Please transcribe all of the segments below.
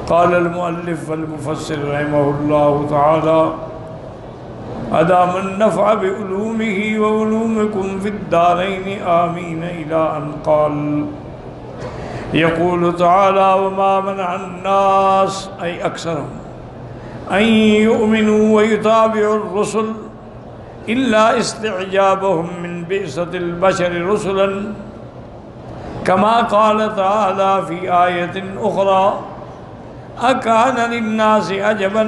قال المؤلف والمفسر رحمه الله تعالى: أدام النفع بعلومه وعلومكم في الدارين آمين، إلى أن قال: يقول تعالى: وما منع الناس أي أكثرهم أن يؤمنوا ويتابعوا الرسل إلا استعجابهم من بعثة البشر رسلا، كما قال تعالى في آية أخرى: أكان للناس عجبا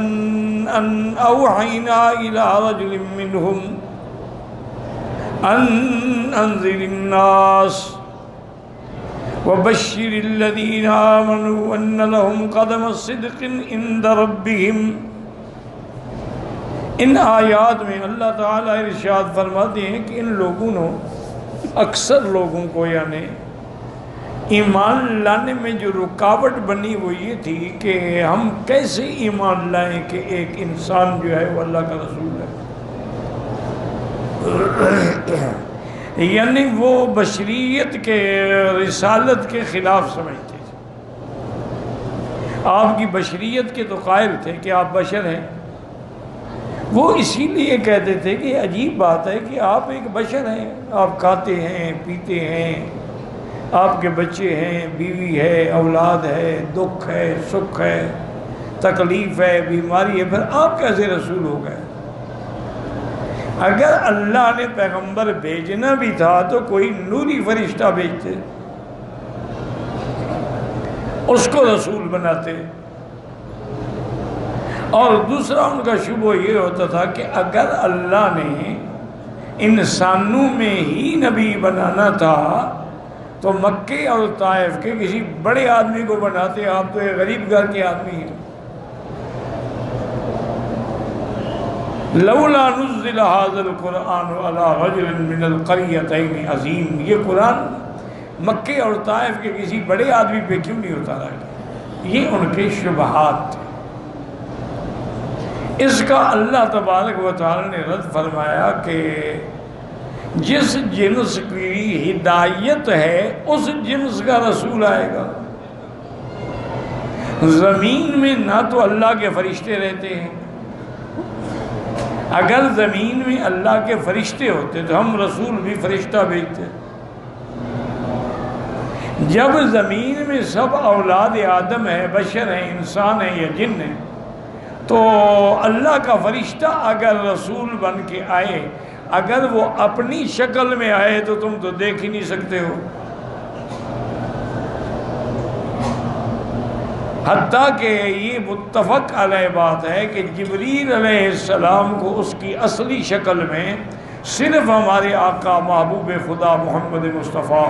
أن أوحينا إلى رجل منهم أن أنذر الناس وبشر الذين آمنوا أن لهم قدم صدق عند ربهم۔ ان آیات میں اللہ تعالیٰ ارشاد فرماتے ہیں کہ ان لوگوں نے، اکثر لوگوں کو یعنی ایمان لانے میں جو رکاوٹ بنی وہ یہ تھی کہ ہم کیسے ایمان لائیں کہ ایک انسان جو ہے وہ اللہ کا رسول ہے، یعنی وہ بشریت کے رسالت کے خلاف سمجھتے تھے۔ آپ کی بشریت کے تو قائل تھے کہ آپ بشر ہیں، وہ اسی لیے کہتے تھے کہ عجیب بات ہے کہ آپ ایک بشر ہیں، آپ کھاتے ہیں، پیتے ہیں، آپ کے بچے ہیں، بیوی ہے، اولاد ہے، دکھ ہے، سکھ ہے، تکلیف ہے، بیماری ہے، پھر آپ کیسے رسول ہو گئے؟ اگر اللہ نے پیغمبر بھیجنا بھی تھا تو کوئی نوری فرشتہ بھیجتے، اس کو رسول بناتے۔ اور دوسرا ان کا شبہ یہ ہوتا تھا کہ اگر اللہ نے انسانوں میں ہی نبی بنانا تھا تو مکے اور طائف کے کسی بڑے آدمی کو بناتے، آپ تو ایک غریب گھر کے آدمی ہیں۔ لولا نزل هذا القرآن على رجل من القريتين عظیم، یہ قرآن مکے اور طائف کے کسی بڑے آدمی پہ کیوں نہیں اتارا گیا؟ یہ ان کے شبہات تھے۔ اس کا اللہ تبارک و تعالی نے رد فرمایا کہ جس جنس کی ہدایت ہے اس جنس کا رسول آئے گا۔ زمین میں نہ تو اللہ کے فرشتے رہتے ہیں، اگر زمین میں اللہ کے فرشتے ہوتے تو ہم رسول بھی فرشتہ بھیجتے۔ جب زمین میں سب اولاد آدم ہے، بشر ہیں، انسان ہیں یا جن ہیں، تو اللہ کا فرشتہ اگر رسول بن کے آئے، اگر وہ اپنی شکل میں آئے تو تم تو دیکھ ہی نہیں سکتے ہو۔ حتیٰ کہ یہ متفق علیہ بات ہے کہ جبریل علیہ السلام کو اس کی اصلی شکل میں صرف ہمارے آقا محبوب خدا محمد مصطفیٰ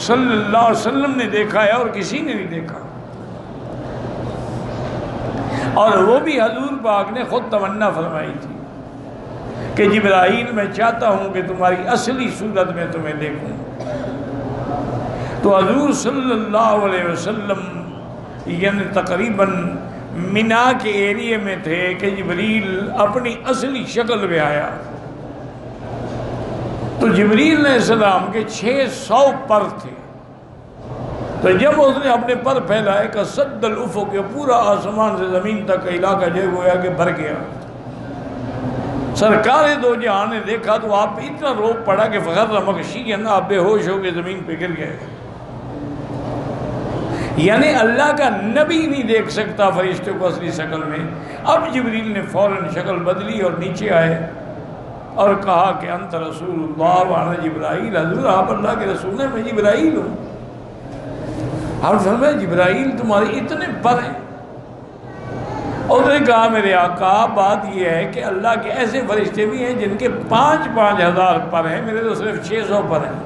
صلی اللہ علیہ وسلم نے دیکھا ہے اور کسی نے نہیں دیکھا۔ اور وہ بھی حضور پاک نے خود تمنا فرمائی تھی کہ جبرائیل میں چاہتا ہوں کہ تمہاری اصلی صورت میں تمہیں دیکھوں۔ تو حضور صلی اللہ علیہ وسلم یعنی تقریباً منا کے ایریے میں تھے کہ جبریل اپنی اصلی شکل میں آیا۔ تو جبریل علیہ السلام کے 600 پر تھے، تو جب اس نے اپنے پر پھیلائے کہ صد الافق، کے پورا آسمان سے زمین تک کا علاقہ جو گویا کہ بھر گیا۔ سرکار دو جہاں نے دیکھا تو آپ پہ اتنا روب پڑا کہ فخر مغشیًا، آپ بے ہوش ہو کے زمین پہ گر گئے۔ یعنی اللہ کا نبی نہیں دیکھ سکتا فرشتے کو اصلی شکل میں۔ اب جبریل نے فوراً شکل بدلی اور نیچے آئے اور کہا کہ انت رسول اللہ وانا جبرائیل، حضور آپ اللہ کے رسول ہیں، میں جبرائیل ہوں۔ آپ فرمایا جبرائیل تمہارے اتنے پر ہیں؟ اور نے کہا میرے آقا بات یہ ہے کہ اللہ کے ایسے فرشتے بھی ہیں جن کے 5,000 ہزار پر ہیں، میرے تو صرف 600 پر ہیں۔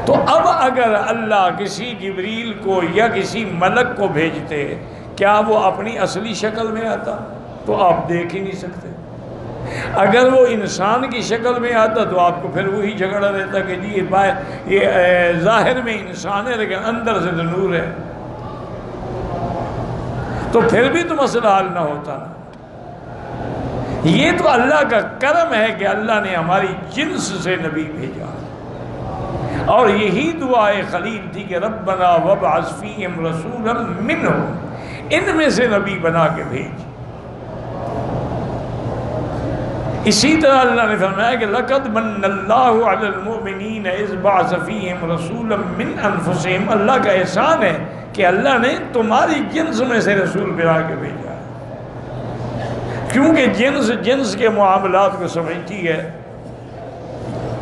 تو اب اگر اللہ کسی جبریل کو یا کسی ملک کو بھیجتے، کیا وہ اپنی اصلی شکل میں آتا؟ تو آپ دیکھ ہی نہیں سکتے۔ اگر وہ انسان کی شکل میں آتا تو آپ کو پھر وہی جھگڑا رہتا کہ جی یہ ظاہر میں انسان ہے لیکن اندر سے تو نور ہے، تو پھر بھی تو مسئلہ حل نہ ہوتا۔ یہ تو اللہ کا کرم ہے کہ اللہ نے ہماری جنس سے نبی بھیجا۔ اور یہی دعائے خلیل تھی کہ ربنا وابعث فیہم رسولا منہم، ان میں سے نبی بنا کے بھیج۔ اسی طرح اللہ نے فرمایا کہ لَقَدْ مَنَّ اللَّهُ عَلَى الْمُؤْمِنِينَ إِذْ بَعَثَ فِيهِمْ رَسُولًا مِّنْ أَنفُسِهِمْ، اللہ کا احسان ہے کہ اللہ نے تمہاری جنس میں سے رسول بنا کے بھیجا، کیونکہ جنس کے معاملات کو سمجھتی ہے،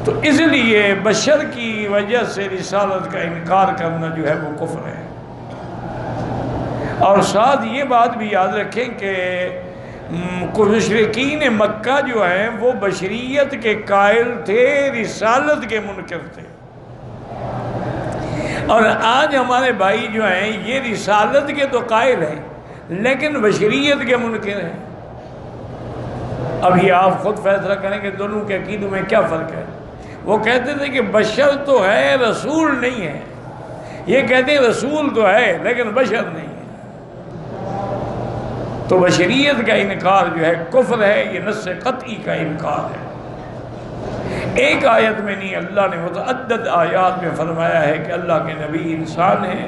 تو اس لیے بشر کی وجہ سے رسالت کا انکار کرنا جو ہے وہ کفر ہے۔ اور ساتھ یہ بات بھی یاد رکھیں کہ مشرکین مکہ جو ہیں وہ بشریت کے قائل تھے، رسالت کے منکر تھے، اور آج ہمارے بھائی جو ہیں یہ رسالت کے تو قائل ہیں لیکن بشریت کے منکر ہیں۔ ابھی آپ خود فیصلہ کریں کہ دونوں کے عقیدوں میں کیا فرق ہے۔ وہ کہتے تھے کہ بشر تو ہے رسول نہیں ہے، یہ کہتے ہیں رسول تو ہے لیکن بشر نہیں ہے۔ تو بشریت کا انکار جو ہے کفر ہے، یہ نص قطعی کا انکار ہے۔ ایک آیت میں نہیں، اللہ نے متعدد آیات میں فرمایا ہے کہ اللہ کے نبی انسان ہیں،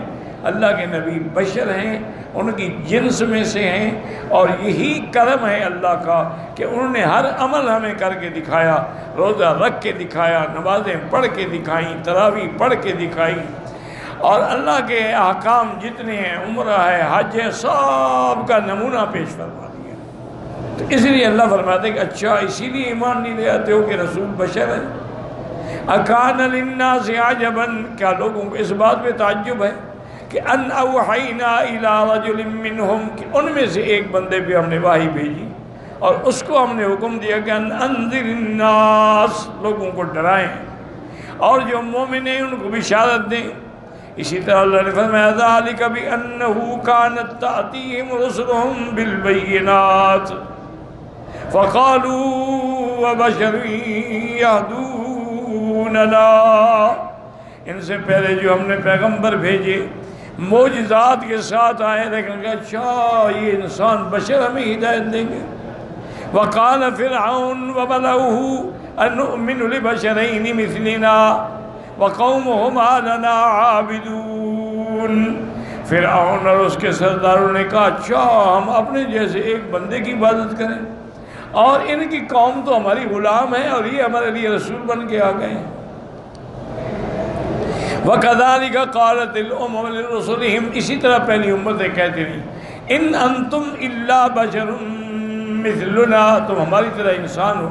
اللہ کے نبی بشر ہیں، ان کی جنس میں سے ہیں، اور یہی کرم ہے اللہ کا کہ انہوں نے ہر عمل ہمیں کر کے دکھایا، روزہ رکھ کے دکھایا، نمازیں پڑھ کے دکھائیں، تراویح پڑھ کے دکھائی، اور اللہ کے احکام جتنے ہیں، عمرہ ہے، حج ہے، سب کا نمونہ پیش فرما دیا۔ تو اس لیے اللہ فرماتے ہیں کہ اچھا اسی لیے ایمان نہیں لے آتے ہو کہ رسول بشر ہے۔ اکان للناس عجبا، کیا لوگوں کو اس بات پہ تعجب ہے کہ ان اوحینا الی رجل منہم، کہ ان میں سے ایک بندے پہ ہم نے وحی بھیجی اور اس کو ہم نے حکم دیا کہ ان انذر الناس، لوگوں کو ڈرائیں اور جو مومن ہیں ان کو بشارت دیں۔ اسی طرح اللہ نے فرمایا ذالک بأنہ کانت تأتیہم رسلہم بالبینات فقالوا وبشر یہدوننا، ان سے پہلے جو ہم نے پیغمبر بھیجے معجزات کے ساتھ آئے، لیکن کہ اچھا یہ انسان بشر ہمیں ہدایت دیں گے۔ وقال فرعون وملؤہ انؤمن لبشرین مثلنا وقومہما لنا عابدون، فرعون اور اس کے سرداروں نے کہا اچھا ہم اپنے جیسے ایک بندے کی عبادت کریں، اور ان کی قوم تو ہماری غلام ہے اور یہ ہمارے لیے رسول بن کے آ گئے ہیں۔ وَكَذَلِكَ قَالَتِ الْأُمَمُ لِرُسُلِهِمْ، اسی طرح پہلی امتیں کہتی رہیں ان انتم الا بشر مثلنا، تم ہماری طرح انسان ہو،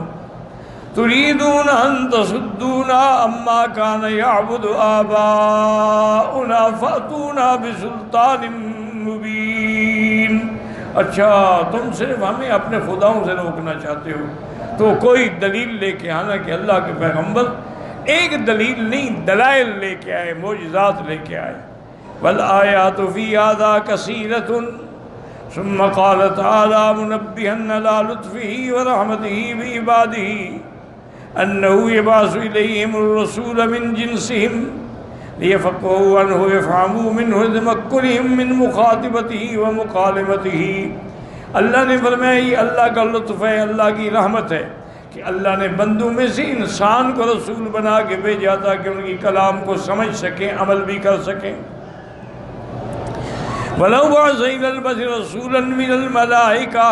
تريدون ان تصدونا عما كان يعبد آباؤنا فأتونا بسلطان مبين، اچھا تم صرف ہمیں اپنے خداؤں سے روکنا چاہتے ہو تو کوئی دلیل لے کے آنا، کہ اللہ کے پیغمبر ایک دلیل نہیں دلائل لے کے آئے، معجزات لے کے آئے۔ والآیات فی ھذا کثیرۃ، ثم قال تعالی منبہا علی لطفہ ورحمتہ بعبادہ انه يبعث اليهم الرسول من جنسهم ليفقهوا عنه ويفهموا منه تمكنهم من مخاطبته ومكالمته۔ اللہ نے فرمایا یہ اللہ کا لطف ہے، اللہ کی رحمت ہے کہ اللہ نے بندوں میں سے انسان کو رسول بنا کے بھیجا تھا کہ ان کی کلام کو سمجھ سکیں، عمل بھی کر سکیں۔ وَلَوْ بَعَثَ إِلَى الْبَشَرِ رَسُولًا مِنَ الْمَلَائِكَةِ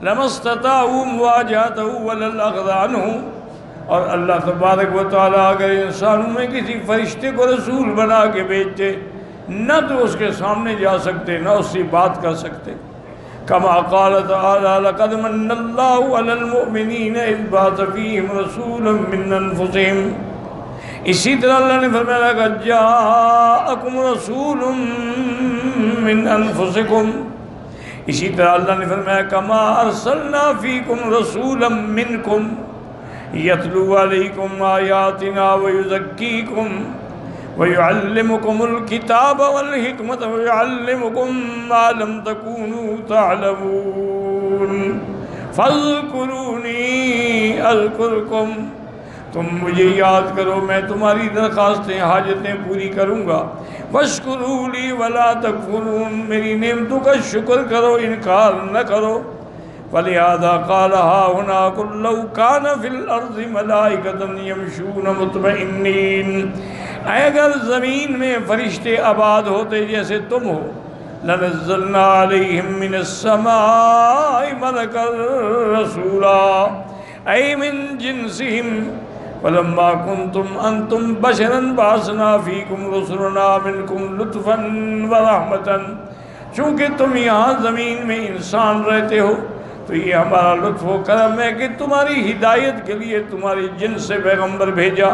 لَمَا اسْتَطَاعُوا مُوَاجَهَتَهُ وَلَا الْأَخْذَ عَنْهُ، اور اللہ تبارک و تعالیٰ اگر انسانوں میں کسی فرشتے کو رسول بنا کے بھیجتے نہ تو اس کے سامنے جا سکتے نہ اس سے بات کر سکتے۔ کما قال تعالیٰ لقد من اللہ علی المؤمنین اذ بعث فیہم رسولا من انفسہم، اسی طرح اللہ نے فرمایا لقد جاءکم رسول من انفسکم، اسی طرح اللہ نے فرمایا کما ارسلنا فیکم رسولا منکم یتلو علیکم آیاتنا ویزکیکم ویعلمکم الکتاب والحکمت ویعلمکم ما لم تکونوا تعلمون فاذکرونی اذکرکم، تم مجھے یاد کرو میں تمہاری درخواستیں حاجتیں پوری کروں گا، واشکروا لی ولا تکفرون، میری نعمتوں کا شکر کرو انکار نہ کرو۔ فلہذا قال ہا ہنا قل لو کان فی الارض ملائکۃ یمشون مطمئنین، اے اگر زمین میں فرشتے آباد ہوتے جیسے تم ہو، لنزلنا علیہم من السماء ملکا رسولا ای من جنسہم فلما کنتم انتم بشرا بعثنا فیکم رسلنا منکم لطفا ورحمتا، چونکہ تم یہاں زمین میں انسان رہتے ہو تو یہ ہمارا لطف و کرم ہے کہ تمہاری ہدایت کے لیے تمہاری جنس سے پیغمبر بھیجا۔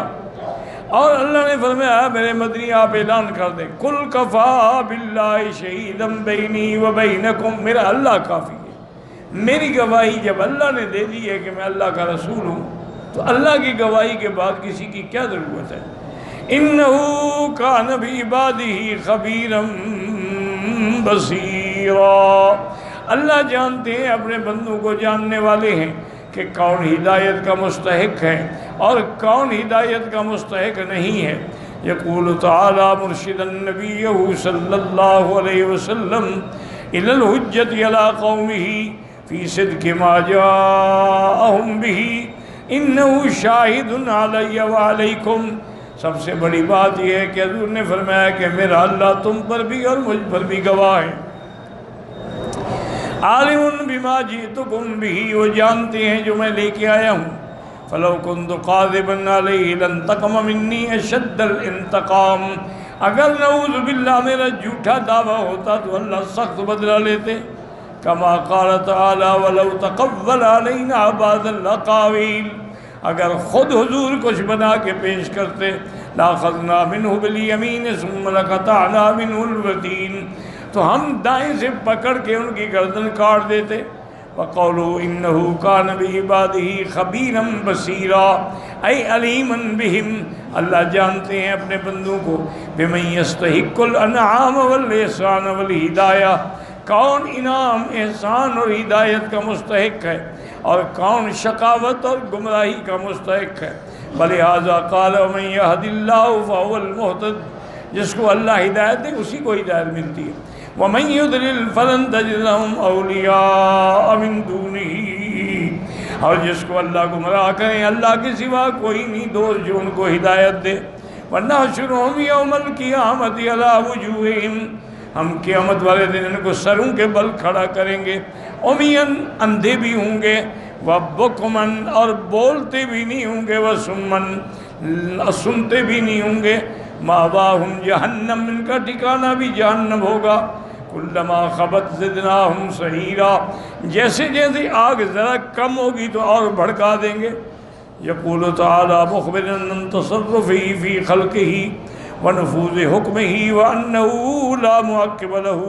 اور اللہ نے فرمایا میرے مدنی آپ اعلان کر دیں، قل کفا باللہ شہیدا بینی و بینکم، میرا اللہ کافی ہے۔ میری گواہی جب اللہ نے دے دی ہے کہ میں اللہ کا رسول ہوں تو اللہ کی گواہی کے بعد کسی کی کیا ضرورت ہے؟ انہو کان بعبادہ خبیرا بصیرا، اللہ جانتے ہیں، اپنے بندوں کو جاننے والے ہیں کہ کون ہدایت کا مستحق ہے اور کون ہدایت کا مستحق نہیں ہے۔ یقول تعالی مرشدا نبیہ صلی اللہ علیہ وسلم الی الحجۃ علی قومہ فی صدق ما جاءہم بہ انہ شاہد علی وعلیکم، سب سے بڑی بات یہ ہے کہ حضور نے فرمایا کہ میرا اللہ تم پر بھی اور مجھ پر بھی گواہ ہے۔ عالم بما جئتکم بہ، وہ جانتے ہیں جو میں لے کے آیا ہوں۔ فلو کنت قاذبا علیہ لانتقم منی اشد الانتقام، اگر نعوذ باللہ میرا جھوٹا دعویٰ ہوتا تو اللہ سخت بدلہ لیتے۔ کما قال تعالی ولو تقول علینا بعض الاقاویل، اگر خود حضور کچھ بنا کے پیش کرتے لاخذنا منہ بالیمین ثم لقطعنا منہ الوتین، تو ہم دائیں سے پکڑ کے ان کی گردن کاٹ دیتے۔ وَقَوْلُوا إِنَّهُ كَانَ بِعِبَادِهِ خَبِيرًا بَصِيرًا، اے علیمًا بِهِمْ، اللہ جانتے ہیں اپنے بندوں کو، بِمَنْ يَسْتَحِقُّ الْأَنْعَامَ وَالْإِحْسَانَ وَالْهِدَایَةَ، کون انعام احسان اور ہدایت کا مستحق ہے اور کون شقاوت اور گمراہی کا مستحق ہے۔ بلہذا قال وَمَنْ يَهْدِ اللَّهُ فَهُوَ الْمُهْتَدِ، جس کو اللہ ہدایت دے اسی کو ہدایت ملتی ہے۔ وَمَنْ يُضْلِلْ فَلَنْ تَجِدْ لَهُمْ أَوْلِيَاءَ مِنْ دُونِهِ، اور جس کو اللہ گمراہ کریں اللہ کے سوا کوئی نہیں دوست جو ان کو ہدایت دے۔ وَنَحْشُرُهُمْ يَوْمَ الْقِيَامَةِ عَلَى وُجُوهِهِمْ، ہم قیامت والے دن ان کو سروں کے بل کھڑا کریں گے۔ عُمْيًا، اندھے بھی ہوں گے، وَبُكْمًا، اور بولتے بھی نہیں ہوں گے، وَصُمًّا، سنتے بھی نہیں ہوں گے۔ مَأْوَاهُمْ جَهَنَّمْ، ان کا ٹھکانہ بھی جہنم ہوگا۔ کلما خبت زدناہم سعیرا، جیسے جیسے آگ ذرا کم ہوگی تو اور بھڑکا دیں گے۔ یقول تعالی مخبرا عن تصرفہ فی خلقہ ونفوذ حکمہ وانہ لا معقب لہ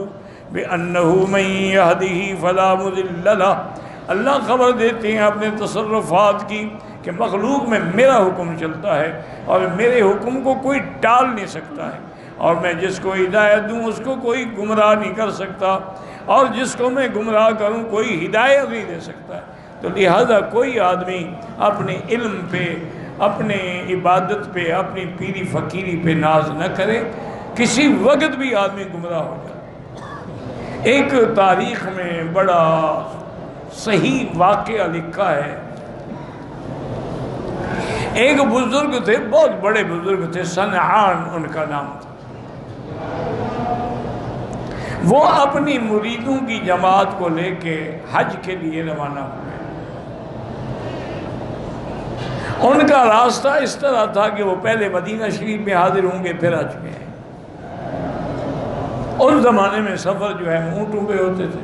بانہ من یہدہ فلا مضل لہ، اللہ خبر دیتے ہیں اپنے تصرفات کی کہ مخلوق میں میرا حکم چلتا ہے اور میرے حکم کو کوئی ٹال نہیں سکتا ہے، اور میں جس کو ہدایت دوں اس کو کوئی گمراہ نہیں کر سکتا، اور جس کو میں گمراہ کروں کوئی ہدایت نہیں دے سکتا ہے۔ تو لہذا کوئی آدمی اپنے علم پہ، اپنے عبادت پہ، اپنی پیری فقیری پہ ناز نہ کرے، کسی وقت بھی آدمی گمراہ ہو جائے۔ ایک تاریخ میں بڑا صحیح واقعہ لکھا ہے، ایک بزرگ تھے، بہت بڑے بزرگ تھے، صنعان ان کا نام تھا۔ وہ اپنی مریدوں کی جماعت کو لے کے حج کے لیے روانہ ہوئے۔ ان کا راستہ اس طرح تھا کہ وہ پہلے مدینہ شریف میں حاضر ہوں گے پھر حج میں۔ اس زمانے میں سفر جو ہے اونٹوں پہ ہوتے تھے،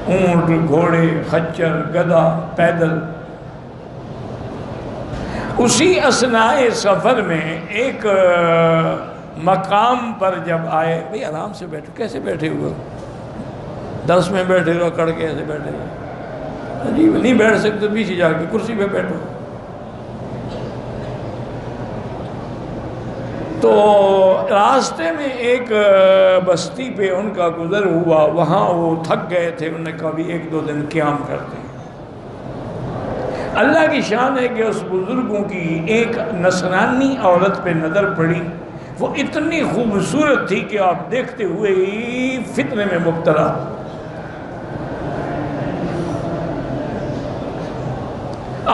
اونٹ، گھوڑے، خچر، گدھا، پیدل۔ اسی اثناء سفر میں ایک مقام پر جب آئے، بھئی آرام سے بیٹھو، کیسے بیٹھے ہوئے ہو؟ درس میں بیٹھے رہو، کڑ کے ایسے بیٹھے رہو، عجیب، نہیں بیٹھ سکتے پیچھے جا کے کرسی پہ بیٹھو۔ تو راستے میں ایک بستی پہ ان کا گزر ہوا، وہاں وہ تھک گئے تھے، انہوں نے کہا بھی ایک دو دن قیام کرتے ہیں۔ اللہ کی شان ہے کہ اس بزرگوں کی ایک نصرانی عورت پہ نظر پڑی، وہ اتنی خوبصورت تھی کہ آپ دیکھتے ہوئے ہی فتنے میں مبتلا۔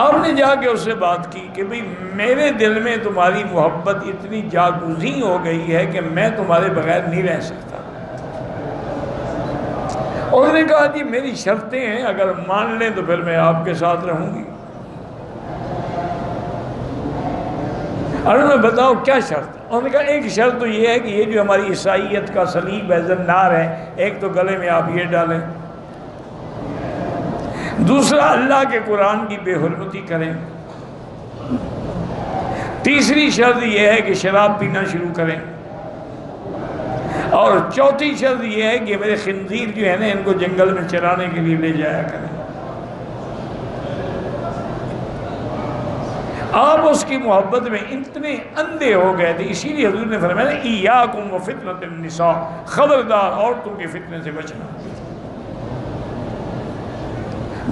اور ہم نے جا کے اس سے بات کی کہ بھئی میرے دل میں تمہاری محبت اتنی جاگزیں ہو گئی ہے کہ میں تمہارے بغیر نہیں رہ سکتا. انہوں نے کہا جی میری شرطیں ہیں، اگر مان لیں تو پھر میں آپ کے ساتھ رہوں گی. اور انہوں نے بتاؤ کیا شرط؟ انہوں نے کہا ایک شرط تو یہ ہے کہ یہ جو ہماری عیسائیت کا صلیب ہے، زنار ہے، ایک تو گلے میں آپ یہ ڈالیں. دوسرا اللہ کے قرآن کی بے حرمتی کریں. تیسری شرط یہ ہے کہ شراب پینا شروع کریں. اور چوتھی شرط یہ ہے کہ میرے خنزیر جو ہے نا ان کو جنگل میں چرانے کے لیے لے جایا کریں. آپ اس کی محبت میں اتنے اندھے ہو گئے تھے، اسی لیے حضور نے فرمایا ایاکم وفتنۃ النساء، خبردار عورتوں کے فتنے سے بچنا.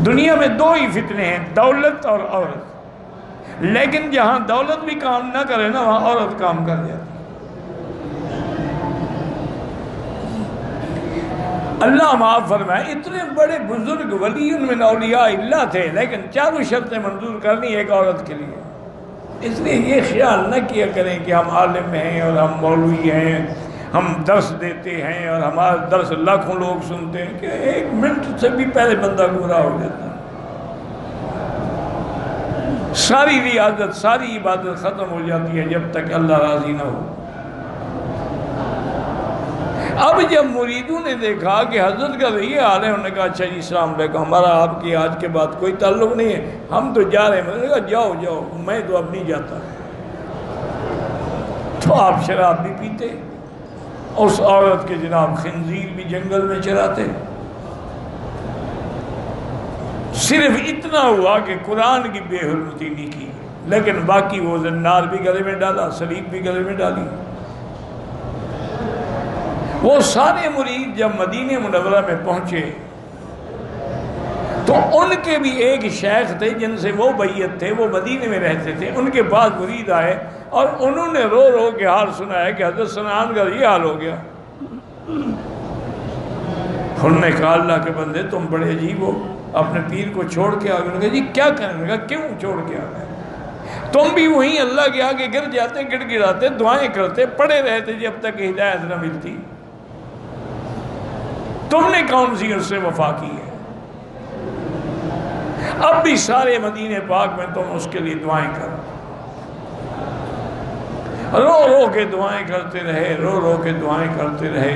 دنیا میں دو ہی فتنے ہیں، دولت اور عورت. لیکن جہاں دولت بھی کام نہ کرے نا وہاں عورت کام کر جاتی. اللہ معاف فرمائے اتنے بڑے بزرگ ولی من اولیاء اللہ تھے، لیکن چاروں شرطیں منظور کرنی ایک عورت کے لیے. اس لیے یہ خیال نہ کیا کریں کہ ہم عالم ہیں اور ہم مولوی ہیں، ہم درس دیتے ہیں اور ہمارا درس لاکھوں لوگ سنتے ہیں، کہ ایک منٹ سے بھی پہلے بندہ گمراہ ہو جاتا ہے. ساری ریاضت، ساری عبادت ختم ہو جاتی ہے جب تک اللہ راضی نہ ہو. اب جب مریدوں نے دیکھا کہ حضرت کا یہ حال ہے، انہوں نے کہا اچھا جی السلام علیکم، ہمارا آپ کی آج کے بعد کوئی تعلق نہیں ہے، ہم تو جا رہے ہیں. میں نے کہا جاؤ جاؤ، میں تو اب نہیں جاتا. تو آپ شراب بھی پیتے، اس عورت کے جناب خنزیر بھی جنگل میں چراتے. صرف اتنا ہوا کہ قرآن کی بے حرمتی نہیں کی، لیکن باقی وہ زنار بھی گلے میں ڈالا، صلیب بھی گلے میں ڈالی. وہ سارے مرید جب مدینہ منورہ میں پہنچے تو ان کے بھی ایک شیخ تھے جن سے وہ بیعت تھے، وہ مدینہ میں رہتے تھے. ان کے بعد مرید آئے اور انہوں نے رو رو کے حال سنایا کہ حضرت سنان کا یہ حال ہو گیا. انہوں نے کہا اللہ کے بندے تم بڑے عجیب ہو، اپنے پیر کو چھوڑ کے آگے. انہوں نے کہا جی کیا کرنے لگا، کیوں چھوڑ کے آگے؟ تم بھی وہیں اللہ کے آگے گر جاتے، گڑ گڑاتے، دعائیں کرتے، پڑے رہتے جب تک ہدایت نہ ملتی. تم نے کون سی اس سے وفا کی ہے؟ اب بھی سارے مدینہ پاک میں تم اس کے لیے دعائیں کرو. رو رو کے دعائیں کرتے رہے، رو رو کے دعائیں کرتے رہے.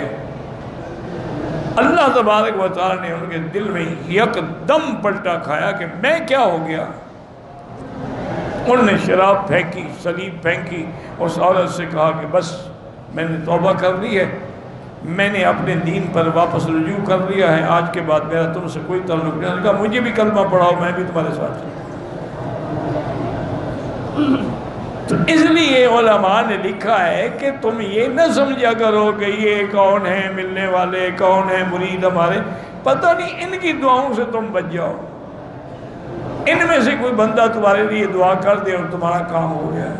اللہ تبارک و تعالی نے ان کے دل میں یک دم پلٹا کھایا کہ میں کیا ہو گیا. انہوں نے شراب پھینکی، صلیب پھینکی. اس عورت سے کہا کہ بس میں نے توبہ کر لی ہے، میں نے اپنے دین پر واپس رجوع کر لیا ہے، آج کے بعد میرا تم سے کوئی تعلق نہیں. کہا مجھے بھی کلمہ پڑھاؤ، میں بھی تمہارے ساتھ چلوں. تو اس لیے علماء نے لکھا ہے کہ تم یہ نہ سمجھا کرو کہ یہ کون ہیں ملنے والے، کون ہیں مرید ہمارے، پتہ نہیں ان کی دعاؤں سے تم بچ جاؤ. ان میں سے کوئی بندہ تمہارے لیے دعا کر دے اور تمہارا کام ہو گیا.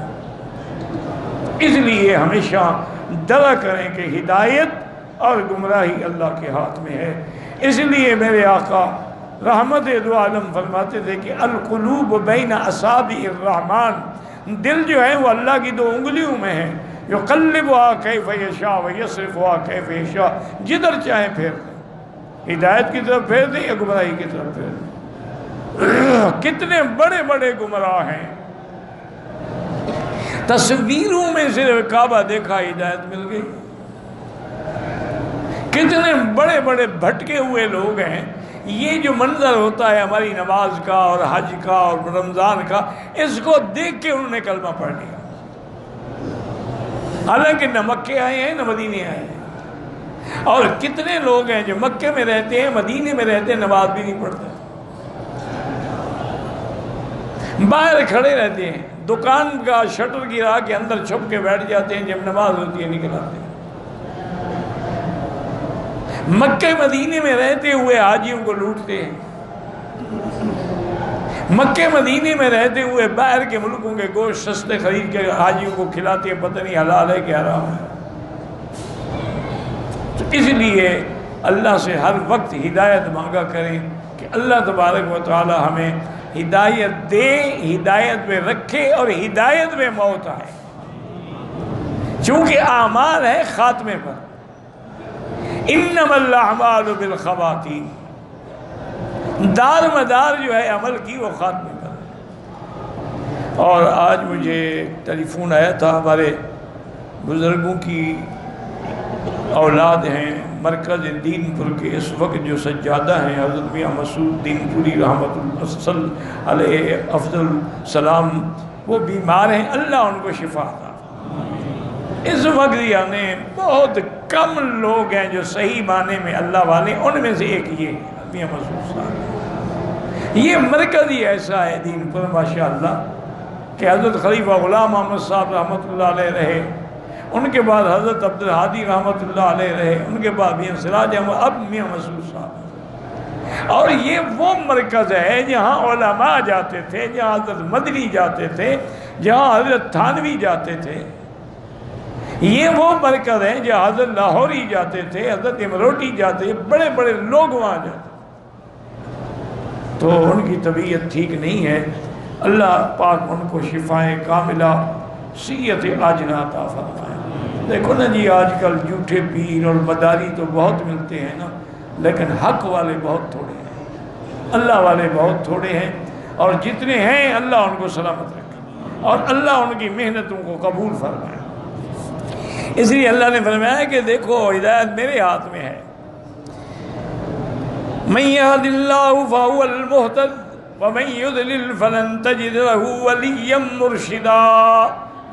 اس لیے ہمیشہ ڈرا کریں کہ ہدایت اور گمراہی اللہ کے ہاتھ میں ہے. اس لیے میرے آقا رحمت دو عالم فرماتے تھے کہ القلوب بین اصابع الرحمن، دل جو ہے وہ اللہ کی دو انگلیوں میں ہے. یقلبها کیف یشاء ویصرفها کیف یشاء، جدھر چاہے پھیر دیں، ہدایت کی طرف پھیر دیں یا گمراہی کی طرف پھیر دیں. کتنے بڑے بڑے گمراہ ہیں، تصویروں میں صرف کعبہ دیکھا ہدایت مل گئی. کتنے بڑے بڑے بھٹکے ہوئے لوگ ہیں. یہ جو منظر ہوتا ہے ہماری نماز کا اور حج کا اور رمضان کا، اس کو دیکھ کے انہوں نے کلمہ پڑھ لیا، حالانکہ نہ مکے آئے ہیں نہ مدینے آئے ہیں. اور کتنے لوگ ہیں جو مکے میں رہتے ہیں، مدینے میں رہتے ہیں، نماز بھی نہیں پڑھتے، باہر کھڑے رہتے ہیں، دکان کا شٹر گرا کے اندر چھپ کے بیٹھ جاتے ہیں، جب نماز ہوتی ہے نکل آتے ہیں. مکے مدینے میں رہتے ہوئے حاجیوں کو لوٹتے ہیں، مکے مدینے میں رہتے ہوئے باہر کے ملکوں کے گوشت سستے خرید کے حاجیوں کو کھلاتے ہیں، پتہ نہیں حلال ہے کہ حرام ہے. تو اس لیے اللہ سے ہر وقت ہدایت مانگا کریں کہ اللہ تبارک و تعالی ہمیں ہدایت دے، ہدایت میں رکھے اور ہدایت میں موت آئے، چونکہ اعمال ہے خاتمے پر، انما الاعمال بالخواتیم، دار مدار جو ہے عمل کی وہ خاتمے پر ہے۔ اور آج مجھے ٹیلی فون آیا تھا، ہمارے بزرگوں کی اولاد ہیں مرکز دین پور کے اس وقت جو سجادہ ہیں حضرت میاں مسعود دین پوری رحمۃ اللہ علیہ افضل سلام، وہ بیمار ہیں، اللہ ان کو شفا عطا۔ اس وقت یعنی بہت کم لوگ ہیں جو صحیح معنی میں اللہ والے، ان میں سے ایک یہ میاں مسعود صاحب۔ یہ مرکز ہی ایسا ہے دین پر ماشاءاللہ کہ حضرت خلیفہ غلام احمد صاحب رحمۃ اللہ علیہ رہے، ان کے بعد حضرت عبدالہادی رحمۃ اللہ علیہ رہے، ان کے بعد میاں سراج احمد، اب میاں مسعود صاحب۔ اور یہ وہ مرکز ہے جہاں علماء جاتے تھے، جہاں حضرت مدنی جاتے تھے، جہاں حضرت تھانوی جاتے تھے۔ یہ وہ مرکز ہے جہاں حضرت لاہوری جاتے تھے، حضرت امروٹی جاتے تھے، بڑے بڑے لوگ وہاں جاتے تھے۔ تو ان کی طبیعت ٹھیک نہیں ہے، اللہ پاک ان کو شفائے کاملہ صحت عاجلہ عطا فرمائے۔ دیکھو نا جی، آج کل جھوٹے پیر اور مداری تو بہت ملتے ہیں نا، لیکن حق والے بہت تھوڑے ہیں، اللہ والے بہت تھوڑے ہیں، اور جتنے ہیں اللہ ان کو سلامت رکھے اور اللہ ان کی محنتوں کو قبول فرمائے۔ اس لیے اللہ نے فرمایا کہ دیکھو ہدایت میرے ہاتھ میں ہے، من یہد اللہ فہو المہتد ومن یضلل فلن تجد لہ ولیا مرشدا۔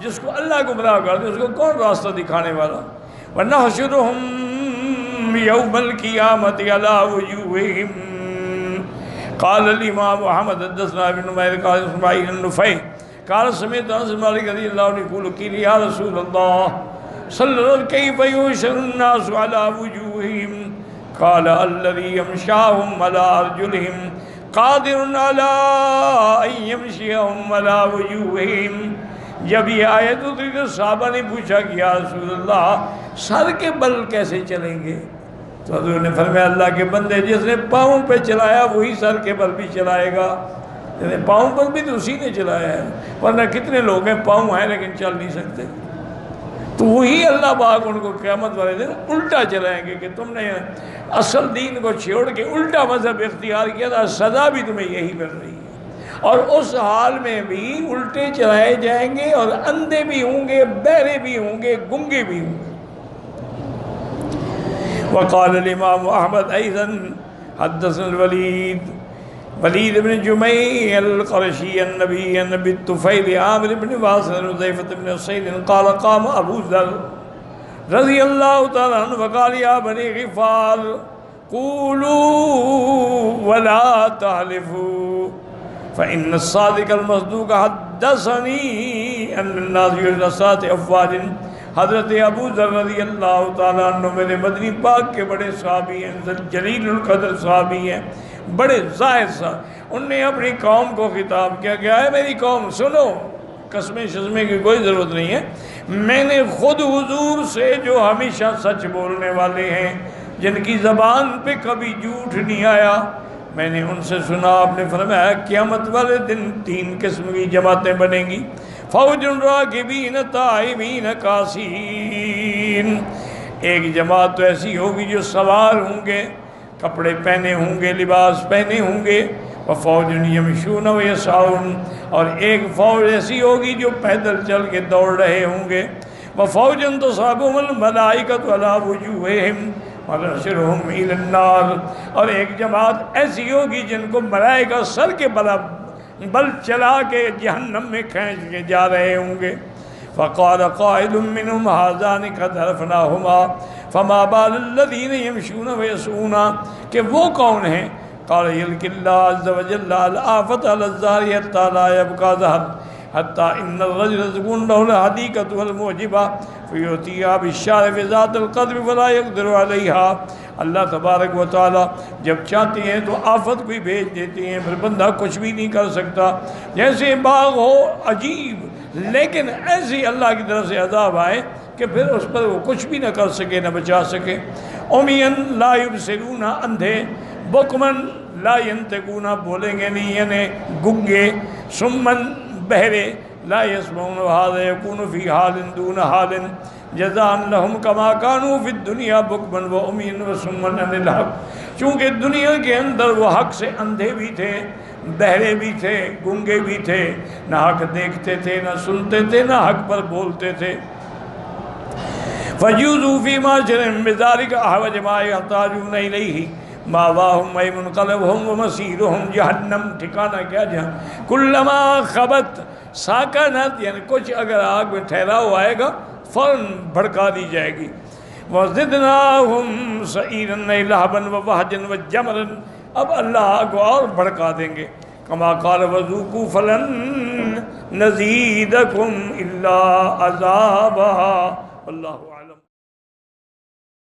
جس کو اللہ گمراہ کر دے اس کو کون راستہ دکھانے والا؟ وَنَحْشُرُهُمْ يَوْمَ الْقِيَامَةِ عَلَىٰ وُجُوهِهِمْ قال الإمام محمد حدثنا ابن نمير قال اسماعيل النفيل قال سمعت انس بن مالك رضي الله عنه يقول قيل يا رسول الله صلى الله عليه وسلم كيف يحشر الناس على وجوههم قال الذي يمشاهم على أرجلهم قادر على أن يمشيهم على وجوههم۔ جب یہ آیت اتری تو صحابہ نے پوچھا کہ یا رسول اللہ سر کے بل کیسے چلیں گے؟ تو حضور نے فرمایا اللہ کے بندے جس نے پاؤں پہ چلایا وہی سر کے بل بھی چلائے گا، یعنی پاؤں پر بھی تو اسی نے چلایا ہے، ورنہ کتنے لوگ ہیں پاؤں ہیں لیکن چل نہیں سکتے، تو وہی اللہ پاک ان کو قیامت والے دن الٹا چلائیں گے کہ تم نے اصل دین کو چھوڑ کے الٹا مذہب اختیار کیا تھا، سزا بھی تمہیں یہی مل رہی ہے۔ اور اس حال میں بھی الٹے چلائے جائیں گے اور اندھے بھی ہوں گے، بہرے بھی ہوں گے، گنگے بھی ہوں گے۔ وقال الامام احمد ایضا حدثنا ولید بن جمیع القرشی النبی نبی الطفیل عامر بن واصل حذیفہ بن اسید قال قام ابو ذر رضی اللہ تعالی عنہ وقال یا بنی غفار قولوا ولا تحلفوا فإن الصادق المصدوق حدثني أن الناس يرسات أفواج۔ حضرت ابو ذر رضی اللہ تعالیٰ عنہ میرے مدنی پاک کے بڑے صحابی ہیں، جلیل القدر صحابی ہیں، بڑے زاہد صاحب۔ ان نے اپنی قوم کو خطاب کیا کہ اے میری قوم سنو، قسمیں شسمیں کی کوئی ضرورت نہیں ہے، میں نے خود حضور سے جو ہمیشہ سچ بولنے والے ہیں، جن کی زبان پہ کبھی جھوٹ نہیں آیا، میں نے ان سے سنا، آپ نے فرمایا قیامت والے دن 3 قسم کی جماعتیں بنیں گی، فوج راکبین تائبین کاسین۔ ایک جماعت تو ایسی ہوگی جو سوار ہوں گے، کپڑے پہنے ہوں گے، لباس پہنے ہوں گے، وفوج یمشون ویسعون، اور ایک فوج ایسی ہوگی جو پیدل چل کے دوڑ رہے ہوں گے، وفوج تصابهم الملائکۃ علی وجوہہم ونحشرهم الی النار، اور ایک جماعت ایسی ہوگی جن کو ملائکہ سر کے بل چلا کے جہنم میں کھینچ کے جا رہے ہوں گے۔ فقال قائل منهم هذان قد عرفناهما فما بال الذين يمشون ويسعون، کہ وہ کون ہیں؟ قال يلقي الله عز وجل الآفة على الزهر حتى لا يبقى زهر حتى ان الرجل تكون له الحديقة والمعجبة فيؤتيها بالشارع في ذات القدر فلا يقدر عليها۔ اللہ تبارک و تعالی جب چاہتے ہیں تو آفت کوئی بھیج دیتے ہیں، پھر بندہ کچھ بھی نہیں کر سکتا، جیسے باغ ہو عجیب، لیکن ایسی اللہ کی طرف سے عذاب آئے کہ پھر اس پر وہ کچھ بھی نہ کر سکے، نہ بچا سکے۔ عمیاً لا یبصرون، اندھے، بکمن لا ینطقون بولیں گے نہیں یعنی گنگے، سمن بہرے، لا یسمعون وہذا یکون فی حال دون حال جزاء لہم کما کانوا فی الدنیا بکما وعمیا وصما عن الحق، چونکہ دنیا کے اندر وہ حق سے اندھے بھی تھے، بہرے بھی تھے، گنگے بھی تھے، نہ حق دیکھتے تھے، نہ سنتے تھے، نہ حق پر بولتے تھے۔ فَجُوزُوا فِي مَعْشَرِهِمْ بِذَلِكَ أَحْوَجَ مَا يَحْتَاجُونَ إِلَيْهِ مَأْوَاهُمْ وَمُنْقَلَبُهُمْ وَمَصِيرُهُمْ جہنم، ٹھکانہ کیا جہاں کُلَّمَا خَبَتْ سَاكَنَتْ، یعنی کچھ اگر آگ میں ٹھہراؤ آئے گا فوراً بھڑکا دی جائے گی۔ وَزِدْنَاهُمْ سَعِيرًا لَهَبًا وَوَهْجًا وَجَمَرًا، اب اللہ آگ کو اور بھڑکا دیں گے۔ کما قال وذوقوا فلن نزيدكم إلا عذابا۔ اللہ